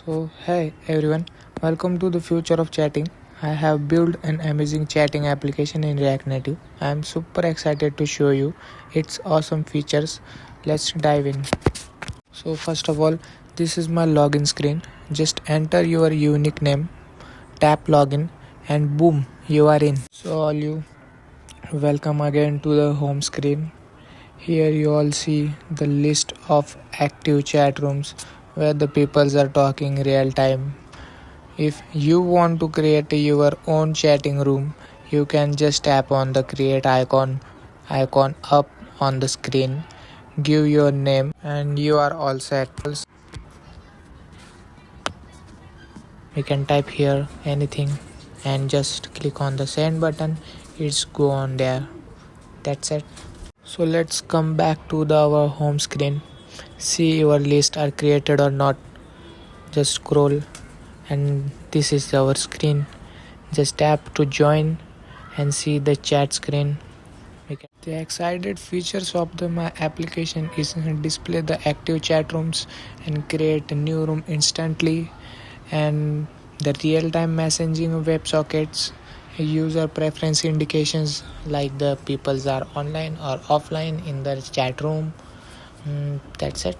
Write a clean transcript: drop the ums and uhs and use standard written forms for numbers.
So, hey everyone, welcome to the future of chatting. I have built an amazing chatting application in React Native. I am super excited to show you its awesome features. Let's dive in. So, first of all, this is my login screen. Just enter your unique name, tap login, and boom, you are in. So, all you, welcome again to the home screen. Here you all see the list of active chat rooms where the peoples are talking real time. If you want to create your own chatting room, you can just tap on the create icon up on the screen, give your name and you are all set. You can type here anything and just click on the send button. It's go on there. That's it. So let's come back to our home screen. See your list are created or not. Just scroll and this is our screen. Just tap to join and see the chat screen. The excited features of my application is display the active chat rooms and create a new room instantly, and the real-time messaging Websockets, user preference indications like the peoples are online or offline in the chat room. That's it.